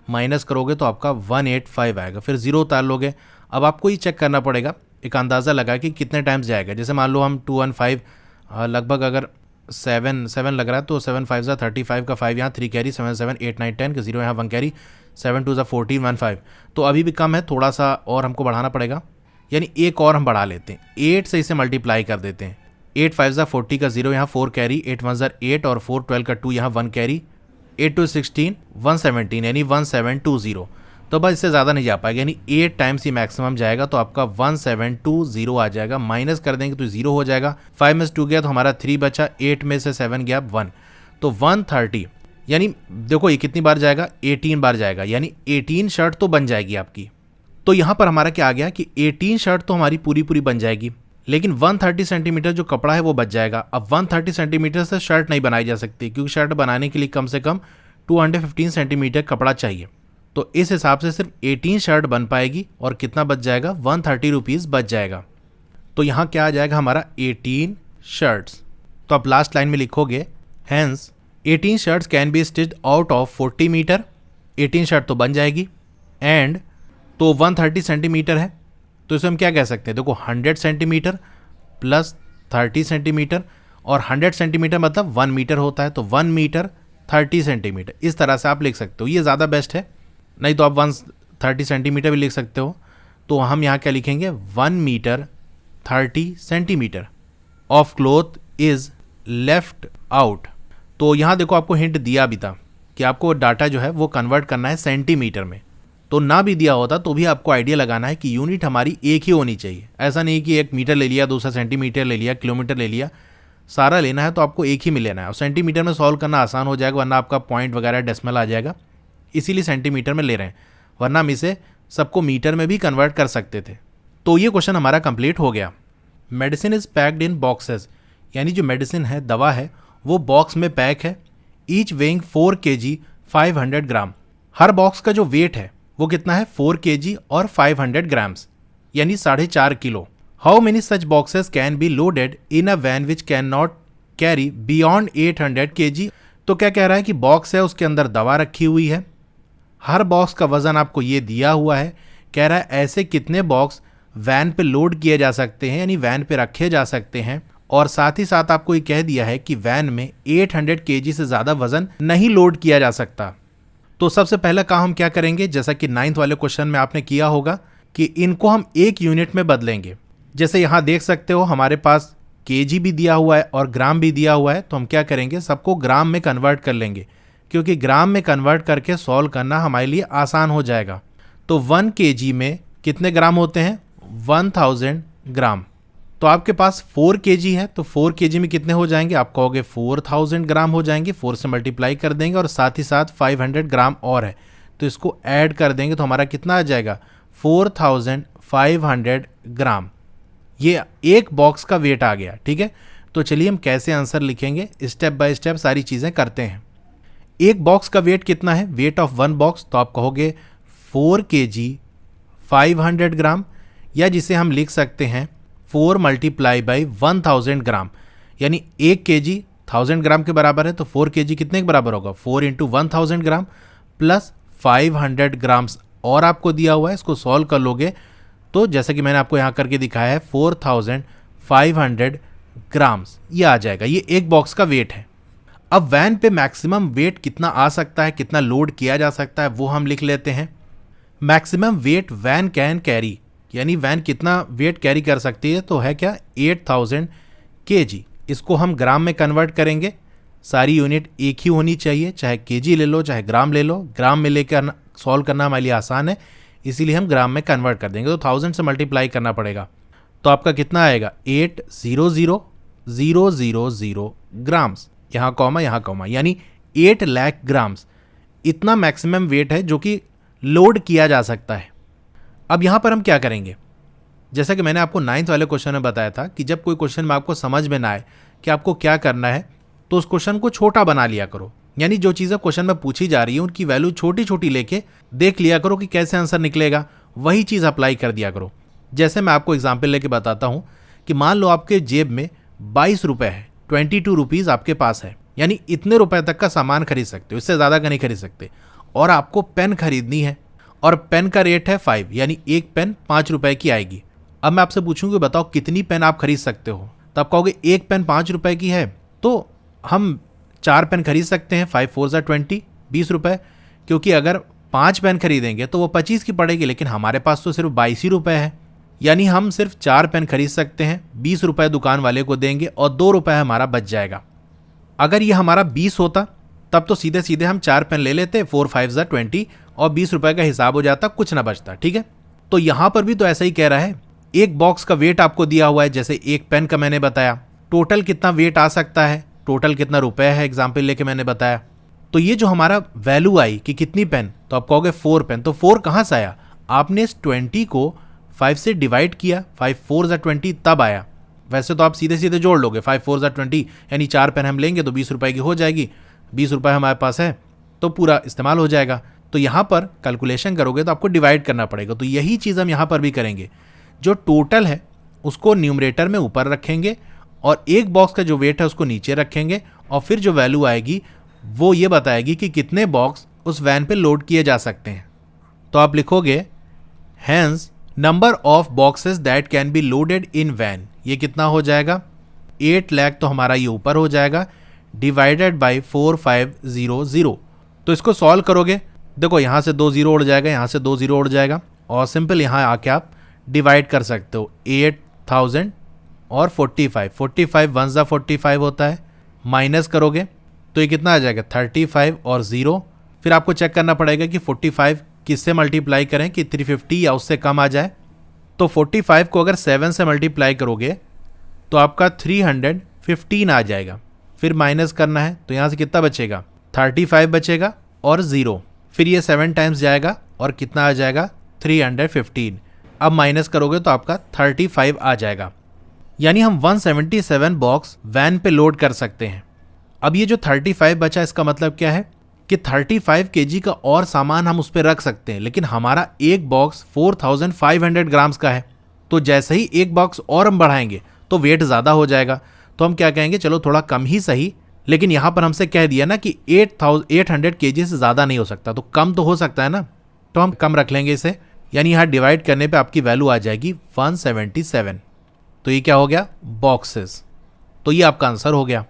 माइनस करोगे तो आपका 185 आएगा, फिर 0 उतार लोगे। अब आपको ये चेक करना पड़ेगा, एक अंदाज़ा लगा कि कितने टाइम्स जाएगा। जैसे मान लो हम 215 लगभग अगर 7 लग रहा है तो 7 5 35 का 5 यहाँ 3 कैरी 7 7 8 9 10 का 0 यहाँ 1 कैरी 7 2 14 1 5। तो अभी भी कम है, थोड़ा सा और हमको बढ़ाना पड़ेगा, यानी एक और हम बढ़ा लेते हैं, 8 से इसे मल्टीप्लाई कर देते हैं। 8 5 40 का 0 यहाँ 4 कैरी 8 1 8 और 4 12 का 2 यहाँ 1 कैरी 8 2 16 117 यानी 1720। तो बस इससे ज़्यादा नहीं जा पाएगा, यानी 8 टाइम्स ही मैक्सिमम जाएगा, तो आपका 1720 आ जाएगा। माइनस कर देंगे तो 0 हो जाएगा, 5 में से 2 गया तो हमारा 3 बचा, 8 में से 7 गया 1, तो 130। यानी देखो ये कितनी बार जाएगा, 18 बार जाएगा, यानी 18 शर्ट तो बन जाएगी आपकी। तो यहाँ पर हमारा क्या आ गया कि 18 शर्ट तो हमारी पूरी पूरी बन जाएगी, लेकिन 130 सेंटीमीटर जो कपड़ा है वो बच जाएगा। अब 130 सेंटीमीटर से शर्ट नहीं बनाई जा सकती, क्योंकि शर्ट बनाने के लिए कम से कम 215 सेंटीमीटर कपड़ा चाहिए। तो इस हिसाब से सिर्फ 18 शर्ट बन पाएगी और कितना बच जाएगा, 130 रुपीज़ बच जाएगा। तो यहाँ क्या आ जाएगा हमारा 18 शर्ट्स। तो आप लास्ट लाइन में लिखोगे hence 18 shirts can be stitched out of 40 metre, 18 shirt तो बन जाएगी, एंड तो 130 सेंटीमीटर है, तो इसे हम क्या कह सकते हैं, देखो 100 सेंटीमीटर प्लस 30 सेंटीमीटर, और 100 सेंटीमीटर मतलब 1 मीटर होता है, तो 1 मीटर 30 सेंटीमीटर, इस तरह से आप लिख सकते हो, ये ज़्यादा बेस्ट है। नहीं तो आप 130 सेंटीमीटर भी लिख सकते हो। तो हम यहाँ क्या लिखेंगे, 1 metre 30 centimetre of cloth is left out. तो यहाँ देखो आपको हिंट दिया भी था कि आपको डाटा जो है वो कन्वर्ट करना है सेंटीमीटर में, तो ना भी दिया होता तो भी आपको आइडिया लगाना है कि यूनिट हमारी एक ही होनी चाहिए। ऐसा नहीं कि 1 मीटर ले लिया, दूसरा सेंटीमीटर ले लिया, किलोमीटर ले लिया, सारा लेना है तो आपको एक ही में लेना है। और सेंटीमीटर में सॉल्व करना आसान हो जाएगा, वरना आपका पॉइंट वगैरह डेसिमल आ जाएगा, इसीलिए सेंटीमीटर में ले रहे हैं, वरना हम इसे सबको मीटर में भी कन्वर्ट कर सकते थे। तो ये क्वेश्चन हमारा कंप्लीट हो गया। Medicine is packed in boxes, यानी जो मेडिसिन है, दवा है, वो बॉक्स में पैक है। ईच वेइंग 4 kg 500 ग्राम। हर बॉक्स का जो वेट है वो कितना है, 4 kg और 500 ग्राम्स, यानी 4.5 kilo. How many such boxes can be loaded in a van which can not carry beyond 800 kg। तो क्या कह रहा है कि बॉक्स है, उसके अंदर दवा रखी हुई है, हर बॉक्स का वजन आपको ये दिया हुआ है। कह रहा है ऐसे कितने बॉक्स वैन पे लोड किए जा सकते हैं, यानी वैन पे रखे जा सकते हैं, और साथ ही साथ आपको ये कह दिया है कि वैन में 800 kg से ज़्यादा वजन नहीं लोड किया जा सकता। तो सबसे पहला काम हम क्या करेंगे, जैसा कि 9th वाले क्वेश्चन में आपने किया होगा कि इनको हम एक यूनिट में बदलेंगे। जैसे यहाँ देख सकते हो हमारे पास kg भी दिया हुआ है और ग्राम भी दिया हुआ है, तो हम क्या करेंगे, सबको ग्राम में कन्वर्ट कर लेंगे, क्योंकि ग्राम में कन्वर्ट करके सॉल्व करना हमारे लिए आसान हो जाएगा। तो 1 kg में कितने ग्राम होते हैं, 1000 ग्राम। तो आपके पास 4 kg है, तो 4 kg में कितने हो जाएंगे, आप कहोगे 4000 ग्राम हो जाएंगे, 4 से मल्टीप्लाई कर देंगे, और साथ ही साथ 500 ग्राम और है, तो इसको ऐड कर देंगे तो हमारा कितना आ जाएगा, 4500 ग्राम। ये एक बॉक्स का वेट आ गया। ठीक है, तो चलिए हम कैसे आंसर लिखेंगे, स्टेप बाय स्टेप सारी चीज़ें करते हैं। एक बॉक्स का वेट कितना है, वेट ऑफ 1 बॉक्स, तो आप कहोगे 4 kg 500 ग्राम, या जिसे हम लिख सकते हैं 4 मल्टीप्लाई बाई 1000 ग्राम, यानी 1 kg 1000 ग्राम के बराबर है, तो 4 kg कितने के बराबर होगा, 4 इंटू 1000 ग्राम प्लस 500 ग्राम्स और आपको दिया हुआ है। इसको सॉल्व कर लोगे तो जैसा कि मैंने आपको यहाँ करके दिखाया है 4500 ग्राम्स ये आ जाएगा। ये एक बॉक्स का वेट है। अब वैन पे मैक्सिमम वेट कितना आ सकता है, कितना लोड किया जा सकता है, वो हम लिख लेते हैं। Maximum weight van can carry, यानी वैन कितना वेट कैरी कर सकती है, तो है क्या 8000 kg। इसको हम ग्राम में कन्वर्ट करेंगे। सारी यूनिट एक ही होनी चाहिए, चाहे kg ले लो चाहे ग्राम ले लो। ग्राम में लेकर सॉल्व करना हमारे लिए आसान है, इसीलिए हम ग्राम में कन्वर्ट कर देंगे। तो 1000 से मल्टीप्लाई करना पड़ेगा, तो आपका कितना आएगा 800,000 ग्राम्स, यहाँ कॉमा, यानी 8 लाख ग्राम्स। इतना मैक्सिमम वेट है जो कि लोड किया जा सकता है। अब यहाँ पर हम क्या करेंगे, जैसा कि मैंने आपको 9th वाले क्वेश्चन में बताया था कि जब कोई क्वेश्चन में आपको समझ में ना आए कि आपको क्या करना है, तो उस क्वेश्चन को छोटा बना लिया करो। यानी जो चीज़ें क्वेश्चन में पूछी जा रही है उनकी वैल्यू छोटी छोटी लेके देख लिया करो कि कैसे आंसर निकलेगा, वही चीज़ अप्लाई कर दिया करो। जैसे मैं आपको एग्जाम्पल लेके बताता हूँ कि मान लो आपके जेब में 22 रुपये है, 22 रुपीज़ आपके पास है, यानी इतने रुपए तक का सामान खरीद सकते हो, इससे ज़्यादा का नहीं खरीद सकते। और आपको पेन खरीदनी है और पेन का रेट है 5, यानी एक पेन 5 रुपए की आएगी। अब मैं आपसे पूछूंगी बताओ कितनी पेन आप खरीद सकते हो, तो आप कहोगे एक पेन 5 रुपए की है, तो हम 4 पेन खरीद सकते हैं। 5 4 ज़ा 20, 20 रुपये। क्योंकि अगर 5 पेन खरीदेंगे तो वो 25 की पड़ेगी, लेकिन हमारे पास तो सिर्फ 22 ही रुपये है, यानी हम सिर्फ 4 पेन खरीद सकते हैं। 20 रुपये दुकान वाले को देंगे और 2 रुपये हमारा बच जाएगा। अगर ये हमारा 20 होता तब तो सीधे सीधे हम 4 पेन ले लेते, 4 5 ज़ा 20 और 20 रुपये का हिसाब हो जाता, कुछ ना बचता। ठीक है, तो यहाँ पर भी तो ऐसा ही कह रहा है। एक बॉक्स का वेट आपको दिया हुआ है, जैसे एक पेन का मैंने बताया, टोटल कितना वेट आ सकता है, टोटल कितना रुपए है, एग्जाम्पल लेके मैंने बताया। तो ये जो हमारा वैल्यू आई कि कितनी पेन, तो आप कहोगे 4 पेन। तो 4 कहाँ से आया, आपने इस 20 को 5 से डिवाइड किया, 5 4 ज़ा 20 तब आया। वैसे तो आप सीधे सीधे जोड़ लोगे, 5 4 ज़ा 20 यानी 4 पेन हम लेंगे तो 20 रुपये की हो जाएगी। 20 रुपये हमारे पास है तो पूरा इस्तेमाल हो जाएगा। तो यहाँ पर कैलकुलेशन करोगे तो आपको डिवाइड करना पड़ेगा। तो यही चीज़ हम यहाँ पर भी करेंगे, जो टोटल है उसको न्यूमरेटर में ऊपर रखेंगे और एक बॉक्स का जो वेट है उसको नीचे रखेंगे, और फिर जो वैल्यू आएगी वो ये बताएगी कि कितने बॉक्स उस वैन पे लोड किए जा सकते हैं। तो आप लिखोगे hence number of boxes that can be loaded in van, ये कितना हो जाएगा 8 लाख, तो हमारा ये ऊपर हो जाएगा डिवाइडेड बाई 4500। तो इसको सॉल्व करोगे, देखो यहाँ से 2 जीरो उड़ जाएगा, यहाँ से 2 जीरो उड़ जाएगा, और सिंपल यहाँ आके आप डिवाइड कर सकते हो 8000 और 45, 45 1 ज़ा 45 होता है, माइनस करोगे तो ये कितना आ जाएगा 35 और 0। फिर आपको चेक करना पड़ेगा कि 45 किससे मल्टीप्लाई करें कि 350 या उससे कम आ जाए। तो 45 को अगर 7 से मल्टीप्लाई करोगे तो आपका 315 आ जाएगा। फिर माइनस करना है तो यहाँ से कितना बचेगा 35 बचेगा और 0, फिर ये 7 टाइम्स जाएगा और कितना आ जाएगा 315। अब माइनस करोगे तो आपका 35 आ जाएगा, यानी हम 177 बॉक्स वैन पे लोड कर सकते हैं। अब ये जो 35 बचा इसका मतलब क्या है कि 35 केजी का और सामान हम उस पर रख सकते हैं, लेकिन हमारा एक बॉक्स 4500 ग्राम्स का है, तो जैसे ही एक बॉक्स और हम बढ़ाएंगे तो वेट ज़्यादा हो जाएगा। तो हम क्या कहेंगे, चलो थोड़ा कम ही सही, लेकिन यहाँ पर हमसे कह दिया ना कि 800 केजी से ज़्यादा नहीं हो सकता, तो कम तो हो सकता है ना, तो हम कम रख लेंगे इसे, यानी यहाँ डिवाइड करने पे आपकी वैल्यू आ जाएगी 177। तो ये क्या हो गया बॉक्सेस। तो ये आपका आंसर हो गया।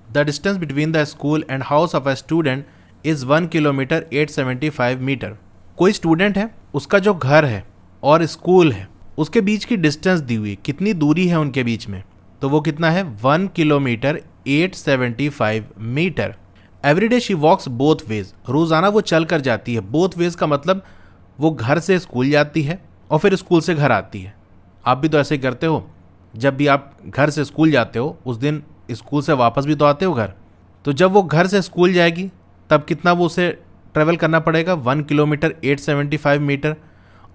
The distance between the school and house of a student is 1 kilometre 875 metre. कोई स्टूडेंट है, उसका जो घर है और स्कूल है उसके बीच की डिस्टेंस दी हुई, कितनी दूरी है उनके बीच में, तो वो कितना है 1 kilometre 875 metre. Everyday she walks both ways, रोज़ाना वो चल कर जाती है। बोथ वेज का मतलब वो घर से स्कूल जाती है और फिर स्कूल से घर आती है। आप भी तो ऐसे ही करते हो, जब भी आप घर से स्कूल जाते हो उस दिन स्कूल से वापस भी तो आते हो घर। तो जब वो घर से स्कूल जाएगी तब कितना वो उसे ट्रेवल करना पड़ेगा 1 किलोमीटर 875 मीटर,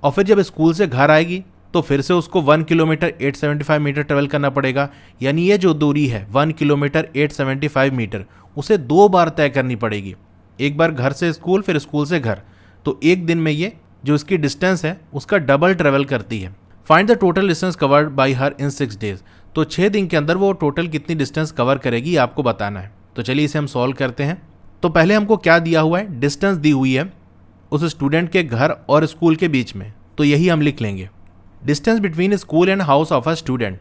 और फिर जब स्कूल से घर आएगी तो फिर से उसको 1 किलोमीटर 875 मीटर ट्रेवल करना पड़ेगा। यानी ये जो दूरी है 1 किलोमीटर 875 मीटर उसे 2 बार तय करनी पड़ेगी, एक बार घर से स्कूल फिर स्कूल से घर। तो एक दिन में ये जो इसकी डिस्टेंस है उसका डबल ट्रेवल करती है। Find the total distance covered by her in 6 days. तो 6 दिन के अंदर वो टोटल कितनी डिस्टेंस कवर करेगी आपको बताना है। तो चलिए इसे हम सॉल्व करते हैं। तो पहले हमको क्या दिया हुआ है, डिस्टेंस दी हुई है उस स्टूडेंट के घर और स्कूल के बीच में, तो यही हम लिख लेंगे। Distance between school and house of a student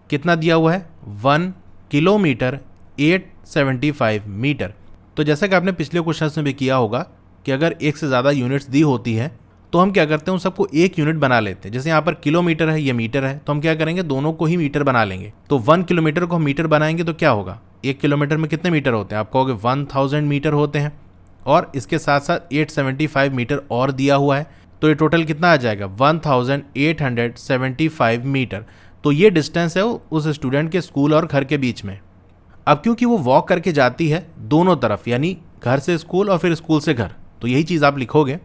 कितना दिया हुआ है 1 किलोमीटर 875 मीटर। तो जैसा कि आपने पिछले क्वेश्चन में भी किया होगा कि अगर एक से ज़्यादा यूनिट्स दी होती है तो हम क्या करते हैं उन सबको एक यूनिट बना लेते हैं। जैसे यहाँ पर किलोमीटर है, ये मीटर है, तो हम क्या करेंगे दोनों को ही मीटर बना लेंगे। तो 1 किलोमीटर को हम मीटर बनाएंगे तो क्या होगा, 1 किलोमीटर में कितने मीटर होते हैं, आप कहोगे 1000 मीटर होते हैं, और इसके साथ साथ 875 मीटर और दिया हुआ है, तो ये टोटल कितना आ जाएगा 1875 मीटर। तो ये डिस्टेंस है उस स्टूडेंट के स्कूल और घर के बीच में। अब क्योंकि वो वॉक करके जाती है दोनों तरफ, यानी घर से स्कूल और फिर स्कूल से घर, तो यही चीज़ आप लिखोगे।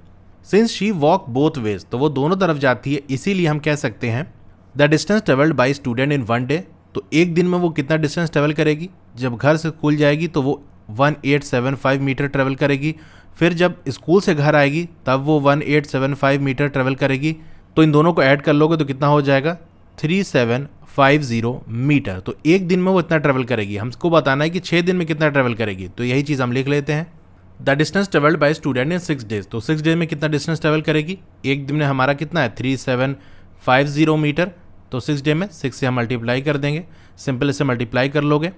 Since she walk both ways, तो वो दोनों तरफ जाती है, इसीलिए हम कह सकते हैं the distance travelled by student in 1 day. तो एक दिन में वो कितना डिस्टेंस ट्रेवल करेगी, जब घर से स्कूल जाएगी तो वो 1875 मीटर ट्रेवल करेगी, फिर जब स्कूल से घर आएगी तब वो 1875 मीटर ट्रेवल करेगी। तो इन दोनों को ऐड कर लोगे तो कितना हो जाएगा 3750 मीटर। तो एक दिन में वो इतना ट्रेवल करेगी। हमको बताना है कि 6 दिन में कितना ट्रेवल करेगी, तो यही चीज़ हम लिख लेते हैं। The distance travelled by student in 6 days. तो 6 डेज में कितना डिस्टेंस ट्रेवल करेगी, एक दिन में हमारा कितना है 3750 मीटर। तो 6 डे में 6 से हम मल्टीप्लाई कर देंगे, सिंपल इसे मल्टीप्लाई कर लोगे,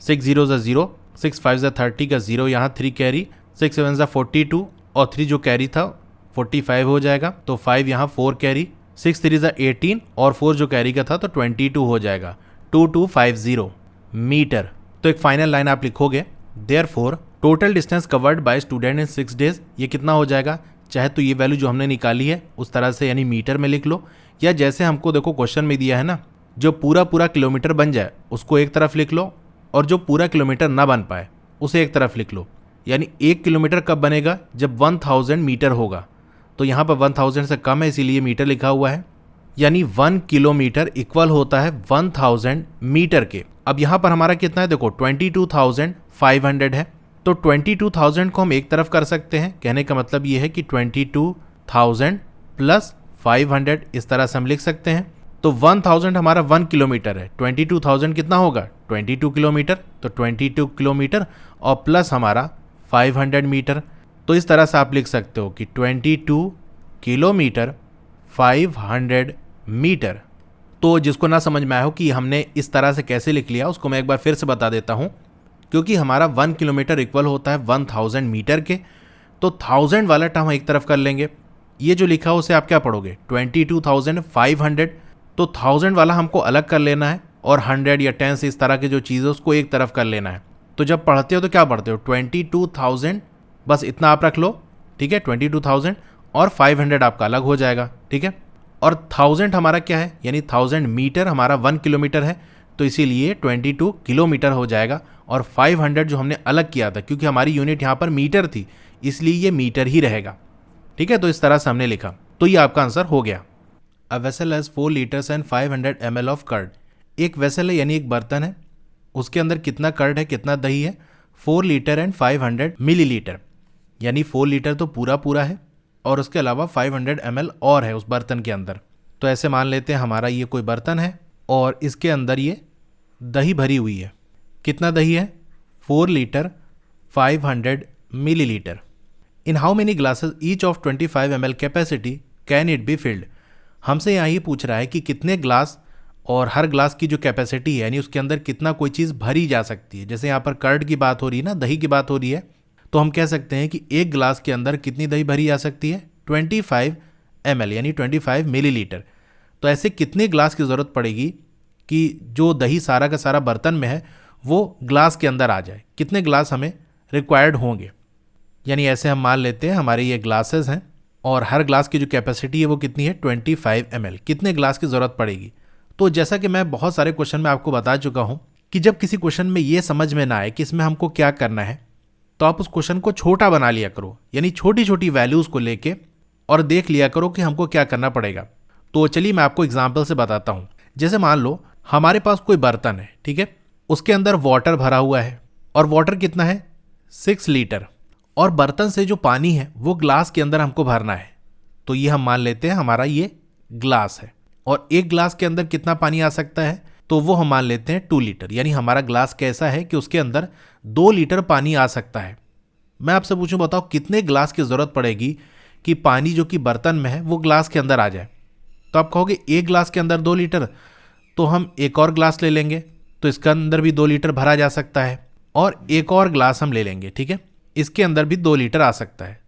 6 0 ज़ा 0, 6 5 ज़ा 30 का 0 यहाँ 3 कैरी, 6 7 ज़ा 42 और 3 जो कैरी था 45 हो जाएगा, तो 5 यहाँ 4 कैरी, 6 3 ज़ा 18 और 4 जो कैरी का था तो 22 हो जाएगा, 2250 मीटर। तो एक फाइनल लाइन आप लिखोगे, therefore total distance covered by student in 6 days. ये कितना हो जाएगा, चाहे तो ये वैल्यू जो हमने निकाली है उस तरह से यानी मीटर में लिख लो, या जैसे हमको देखो क्वेश्चन में दिया है ना, जो पूरा किलोमीटर बन जाए उसको एक तरफ लिख लो और जो पूरा किलोमीटर ना बन पाए उसे एक तरफ लिख लो। यानी 1 किलोमीटर कब बनेगा, जब 1000 मीटर होगा। तो यहाँ पर 1000 से कम है इसीलिए मीटर लिखा हुआ है, यानी 1 किलोमीटर इक्वल होता है 1000 मीटर के। अब यहाँ पर हमारा कितना है, देखो 22,500 है, तो 22,000 को हम एक तरफ कर सकते हैं। कहने का मतलब ये है कि 22,000 प्लस 500 इस तरह से हम लिख सकते हैं। तो 1000 हमारा 1 किलोमीटर है, 22,000 कितना होगा 22 किलोमीटर, तो 22 किलोमीटर और प्लस हमारा 500 मीटर। तो इस तरह से आप लिख सकते हो कि 22 किलोमीटर 500 मीटर। तो जिसको ना समझ में आया हो कि हमने इस तरह से कैसे लिख लिया, उसको मैं एक बार फिर से बता देता हूँ। क्योंकि हमारा 1 किलोमीटर इक्वल होता है 1000 मीटर के, तो 1000 वाला टर्म एक तरफ कर लेंगे। ये जो लिखा हो उसे आप क्या पढ़ोगे 22,500। तो 1000 वाला हमको अलग कर लेना है और 100 या 10 से इस तरह की जो चीज़ है उसको एक तरफ कर लेना है। तो जब पढ़ते हो तो क्या पढ़ते हो 22,000, बस इतना आप रख लो, ठीक है 22,000 और 500 आपका अलग हो जाएगा, ठीक है। और 1000 हमारा क्या है, यानी 1000 मीटर हमारा 1 किलोमीटर है, तो इसीलिए 22 किलोमीटर हो जाएगा। और 500 जो हमने अलग किया था, क्योंकि हमारी यूनिट यहाँ पर मीटर थी, इसलिए ये मीटर ही रहेगा, ठीक है। तो इस तरह से हमने लिखा, तो ये आपका आंसर हो गया। A vessel has 4 litres and 500 ml of curd. एक वेसल है यानी एक बर्तन है, उसके अंदर कितना कर्ड है, कितना दही है, 4 लीटर एंड 500 मिलीलीटर, यानी 4 लीटर तो पूरा पूरा है और उसके अलावा 500 ml और है उस बर्तन के अंदर। तो ऐसे मान लेते हैं हमारा ये कोई बर्तन है और इसके अंदर ये दही भरी हुई है। कितना दही है, 4 litre 500 millilitre. In how many glasses each of 25 ml capacity can it be filled. हमसे यहाँ ये पूछ रहा है कि कितने ग्लास और हर ग्लास की जो कैपेसिटी है, यानी उसके अंदर कितना कोई चीज़ भरी जा सकती है। जैसे यहाँ पर कर्ड की बात हो रही है ना, दही की बात हो रही है, तो हम कह सकते हैं कि एक ग्लास के अंदर कितनी दही भरी जा सकती है 25 ml, यानी 25 मिलीलीटर। तो ऐसे कितने ग्लास की ज़रूरत पड़ेगी कि जो दही सारा का सारा बर्तन में है वो ग्लास के अंदर आ जाए, कितने ग्लास हमें रिक्वायर्ड होंगे। यानी ऐसे हम मान लेते हैं हमारे ये ग्लासेस हैं और हर ग्लास की जो कैपेसिटी है वो कितनी है 25 ml, कितने ग्लास की ज़रूरत पड़ेगी। तो जैसा कि मैं बहुत सारे क्वेश्चन में आपको बता चुका हूँ कि जब किसी क्वेश्चन में ये समझ में ना आए कि इसमें हमको क्या करना है, तो आप उस क्वेश्चन को छोटा बना लिया करो, यानी छोटी छोटी वैल्यूज़ को लेके और देख लिया करो कि हमको क्या करना पड़ेगा। तो चलिए मैं आपको एग्जाम्पल से बताता हूँ। जैसे मान लो हमारे पास कोई बर्तन है, ठीक है, उसके अंदर वाटर भरा हुआ है और वाटर कितना है 6 लीटर, और बर्तन से जो पानी है वो ग्लास के अंदर हमको भरना है। तो ये हम मान लेते हैं हमारा ये ग्लास है और एक ग्लास के अंदर कितना पानी आ सकता है, तो वो हम मान लेते हैं 2 लीटर, यानी हमारा ग्लास कैसा है कि उसके अंदर 2 लीटर पानी आ सकता है। मैं आपसे पूछूं बताओ कितने ग्लास की ज़रूरत पड़ेगी कि पानी जो कि बर्तन में है वो ग्लास के अंदर आ जाए। तो आप कहोगे एक ग्लास के अंदर 2 लीटर, तो हम एक और ग्लास ले लेंगे, तो इसके अंदर भी 2 लीटर भरा जा सकता है और एक और ग्लास हम ले लेंगे, ठीक है, इसके अंदर भी 2 लीटर आ सकता है।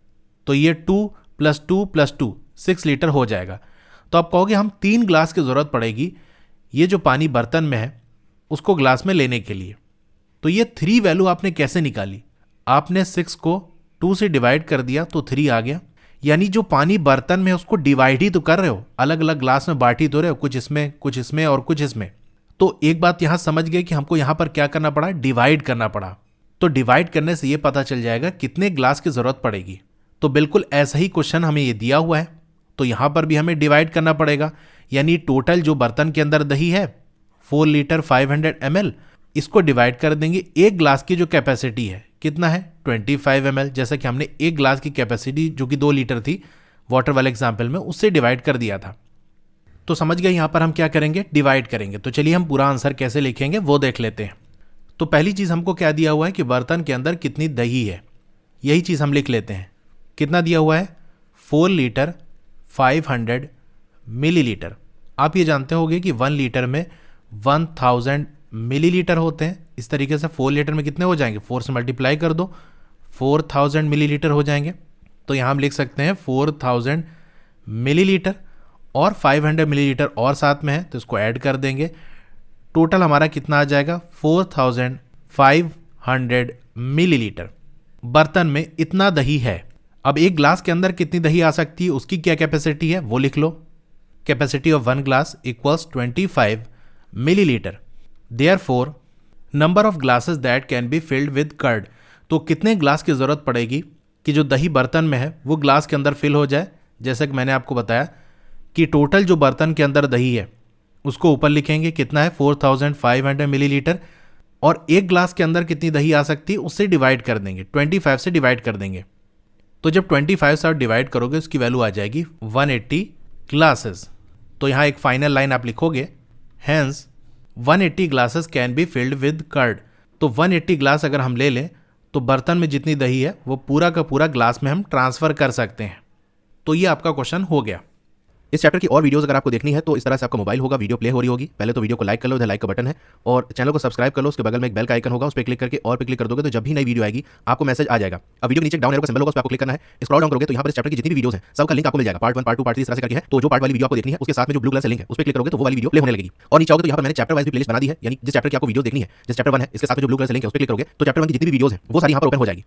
तो ये 2 + 2 + 2 6 लीटर हो जाएगा। तो आप कहोगे हम 3 ग्लास की ज़रूरत पड़ेगी ये जो पानी बर्तन में है उसको ग्लास में लेने के लिए। तो ये 3 वैल्यू आपने कैसे निकाली, आपने 6 को 2 से डिवाइड कर दिया तो 3 आ गया। यानी जो पानी बर्तन में है उसको डिवाइड ही तो कर रहे हो, अलग अलग ग्लास में बांट ही तो रहे हो, कुछ इसमें और कुछ इसमें। तो एक बात यहाँ समझ गए कि हमको यहाँ पर क्या करना पड़ा, डिवाइड करना पड़ा। तो डिवाइड करने से ये पता चल जाएगा कितने ग्लास की ज़रूरत पड़ेगी। तो बिल्कुल ऐसा ही क्वेश्चन हमें ये दिया हुआ है, तो यहाँ पर भी हमें डिवाइड करना पड़ेगा। यानी टोटल जो बर्तन के अंदर दही है 4 लीटर 500 ml, इसको डिवाइड कर देंगे। एक ग्लास की जो कैपेसिटी है कितना है 25 ml, जैसा कि हमने एक ग्लास की कैपेसिटी जो कि 2 लीटर थी वाटर वाले एग्जाम्पल में उससे डिवाइड कर दिया था। तो समझ गए यहाँ पर हम क्या करेंगे, डिवाइड करेंगे। तो चलिए हम पूरा आंसर कैसे लिखेंगे वो देख लेते हैं। तो पहली चीज़ हमको क्या दिया हुआ है कि बर्तन के अंदर कितनी दही है, यही चीज़ हम लिख लेते हैं। कितना दिया हुआ है 4 लीटर 500 मिलीलीटर। आप ये जानते होंगे कि 1 लीटर में 1000 मिलीलीटर होते हैं। इस तरीके से 4 लीटर में कितने हो जाएंगे, 4 से मल्टीप्लाई कर दो 4000 मिलीलीटर हो जाएंगे। तो यहाँ हम लिख सकते हैं 4000 मिलीलीटर और 500 मिलीलीटर और साथ में है तो इसको ऐड कर देंगे। टोटल हमारा कितना आ जाएगा 4500 मिलीलीटर। बर्तन में इतना दही है। अब एक ग्लास के अंदर कितनी दही आ सकती है, उसकी क्या कैपेसिटी है वो लिख लो। Capacity of 1 glass equals 25 millilitre. Therefore number of glasses that can be filled with curd. तो कितने ग्लास की ज़रूरत पड़ेगी कि जो दही बर्तन में है वो ग्लास के अंदर फिल हो जाए। जैसे कि मैंने आपको बताया कि टोटल जो बर्तन के अंदर दही है उसको ऊपर लिखेंगे कितना है 4500 मिलीलीटर, और एक ग्लास के अंदर कितनी दही आ सकती है उससे डिवाइड कर देंगे, 25 से डिवाइड कर देंगे। तो जब 25 से आप डिवाइड करोगे उसकी वैल्यू आ जाएगी 180 ग्लासेस। तो यहाँ एक फाइनल लाइन आप लिखोगे, hence 180 glasses can be filled with curd. तो 180 ग्लास अगर हम ले लें तो बर्तन में जितनी दही है वो पूरा का पूरा ग्लास में हम ट्रांसफ़र कर सकते हैं। तो ये आपका क्वेश्चन हो गया। इस चैप्टर की और वीडियोस अगर आपको देखनी है तो इस तरह से आपका मोबाइल होगा, वीडियो प्ले हो रही होगी। पहले तो वीडियो को लाइक कर लो, इधर लाइक का बटन है, और चैनल को सब्सक्राइब कर लो। उसके बगल में एक बेल का आइकन होगा, उस पर क्लिक करके और पे क्लिक कर दोगे तो जब भी नई वीडियो आएगी आपको मैसेज आ जाएगा। अब वीडियो के नीचे डाउन एरो का सिंबल होगा, उस पर आपको क्लिक करना है। स्क्रॉल डाउन करोगे तो यहाँ पर इस चैप्टर की जितनी भी वीडियोस हैं सबका लिंक आपको मिल जाएगा। पार्ट 1, पार्ट 2, पार्ट 3 इस तरह से करके है। तो जो पार्ट वाली वीडियो आपको देखनी है उसके साथ में जो ब्लू कलर से लिंक है उस पर क्लिक करोगे तो वो वाली वीडियो प्ले होने लगेगी। और नीचे आओगे तो यहाँ पर मैंने चैप्टर वाइज भी प्लेलिस्ट बना दी है, यानी जिस चैप्टर की आपको वीडियो देखनी है, जिस चैप्टर 1 है इसके साथ में जो ब्लू कलर से लिंक है उस पर क्लिक करोगे तो चैप्टर 1 की जितनी भी वीडियोस हैं वो सारी यहाँ पर ओपन हो जाएगी।